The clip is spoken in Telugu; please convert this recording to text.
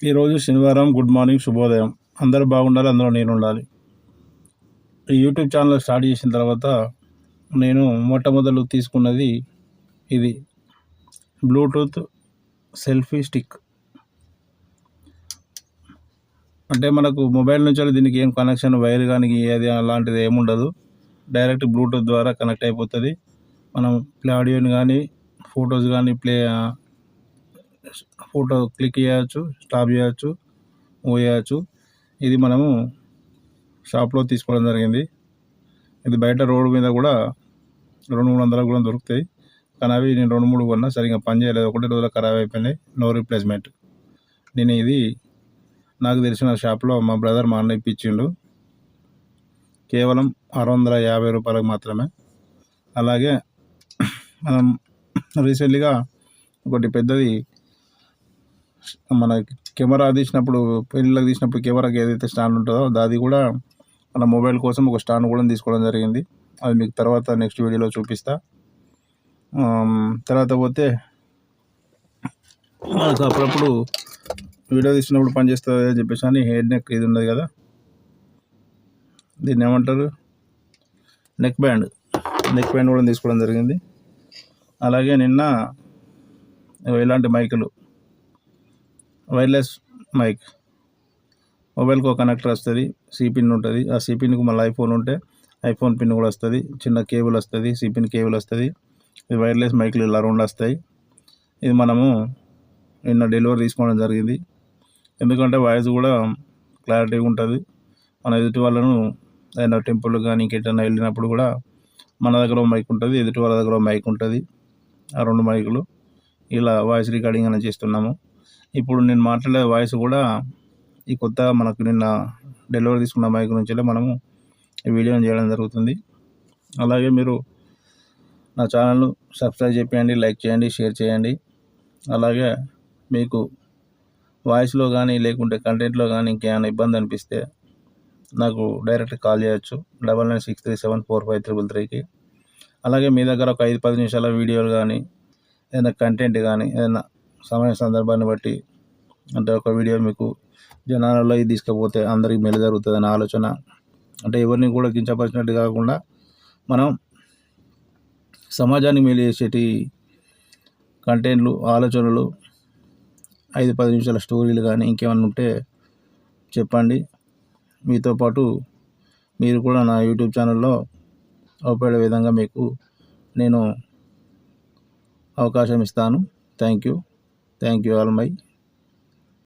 ఈరోజు శనివారం. గుడ్ మార్నింగ్, శుభోదయం. అందరూ బాగుండాలి, అందులో నేను ఉండాలి. ఈ యూట్యూబ్ ఛానల్ స్టార్ట్ చేసిన తర్వాత నేను మొట్టమొదలు తీసుకున్నది ఇది బ్లూటూత్ సెల్ఫీ స్టిక్. అంటే మనకు మొబైల్ నుంచి దీనికి ఏం కనెక్షన్, వైర్ కానీ ఏది అలాంటిది ఏముండదు. డైరెక్ట్ బ్లూటూత్ ద్వారా కనెక్ట్ అయిపోతుంది. మనం ఆడియోని కానీ ఫొటోస్ కానీ ఫోటో క్లిక్ చేయవచ్చు, స్టాప్ చేయవచ్చు, మూవ్ చేయవచ్చు. ఇది మనము షాప్లో తీసుకోవడం జరిగింది. ఇది బయట రోడ్డు మీద కూడా 200-300 కూడా దొరుకుతాయి. కానీ అవి నేను 2-3 కొన్నా, సరిగ్గా పని చేయలేదు. ఒకటి రోజులో ఖరాబ్ అయిపోయినాయి. No replacement. నేను ఇది నాకు తెలిసిన షాప్లో మా బ్రదర్ మా అన్న ఇప్పించిండు. కేవలం 650 రూపాయలకు మాత్రమే. అలాగే మనం రీసెంట్లీగా ఒకటి పెద్దది మన కెమెరా తీసినప్పుడు, పెళ్ళిళ్ళకి తీసినప్పుడు కెమెరాకి ఏదైతే స్టాండ్ ఉంటుందో అది కూడా మన మొబైల్ కోసం ఒక స్టాండ్ కూడా తీసుకోవడం జరిగింది. అది మీకు తర్వాత నెక్స్ట్ వీడియోలో చూపిస్తా. తర్వాత పోతే మనకు అప్పుడప్పుడు వీడియో తీసినప్పుడు పనిచేస్తుంది అని చెప్పేసి అని హెడ్ నెక్ ఇది ఉన్నది కదా, దీన్ని ఏమంటారు, నెక్ బ్యాండ్ కూడా తీసుకోవడం జరిగింది. అలాగే నిన్న ఇలాంటి మైకులు, వైర్లెస్ మైక్, మొబైల్కి ఒక కనెక్టర్ వస్తుంది, సి పిన్ ఉంటుంది. ఆ సి పిన్కి మళ్ళీ ఐఫోన్ ఉంటే ఐఫోన్ పిన్ కూడా వస్తుంది, చిన్న కేబుల్ వస్తుంది, సి పిన్ కేబుల్ వస్తుంది. ఇది వైర్లెస్ మైకులు ఇలా 2 వస్తాయి. ఇది మనము నిన్న డెలివరీ తీసుకోవడం జరిగింది. ఎందుకంటే వాయిస్ కూడా క్లారిటీగా ఉంటుంది. మన ఎదుటి వాళ్ళను ఏదైనా టెంపుల్ కానీ ఇంకెటైనా వెళ్ళినప్పుడు కూడా మన దగ్గర మైక్ ఉంటుంది, ఎదుటి వాళ్ళ దగ్గర మైక్ ఉంటుంది. ఆ 2 మైకులు ఇలా వాయిస్ రికార్డింగ్ అనేది చేస్తున్నాము. ఇప్పుడు నేను మాట్లాడే వాయిస్ కూడా ఈ కొత్తగా మనకు నిన్న డెలివరీ తీసుకున్న మైక్ నుంచి మనము ఈ వీడియోని చేయడం జరుగుతుంది. అలాగే మీరు నా ఛానల్ను సబ్స్క్రైబ్ చేయండి, లైక్ చేయండి, షేర్ చేయండి. అలాగే మీకు వాయిస్లో కానీ లేకుంటే కంటెంట్లో కానీ ఇంకేమైనా ఇబ్బంది అనిపిస్తే నాకు డైరెక్ట్ కాల్ చేయొచ్చు 9963745333కి. అలాగే మీ దగ్గర ఒక 5-10 నిమిషాల వీడియోలు కానీ ఏదైనా కంటెంట్ కానీ ఏదైనా సమయ సందర్భాన్ని బట్టి, అంటే ఒక వీడియో మీకు జనాలలో ఇది తీసుకపోతే అందరికీ మేలు జరుగుతుందని ఆలోచన, అంటే ఎవరిని కూడా కించపరిచినట్టు కాకుండా మనం సమాజానికి మేలు చేసేటి కంటెంట్లు, ఆలోచనలు, 5-10 నిమిషాల స్టోరీలు కానీ ఇంకేమైనా ఉంటే చెప్పండి. మీతో పాటు మీరు కూడా నా యూట్యూబ్ ఛానల్లో ఉపయోగపడే విధంగా మీకు నేను అవకాశం ఇస్తాను. Thank you all my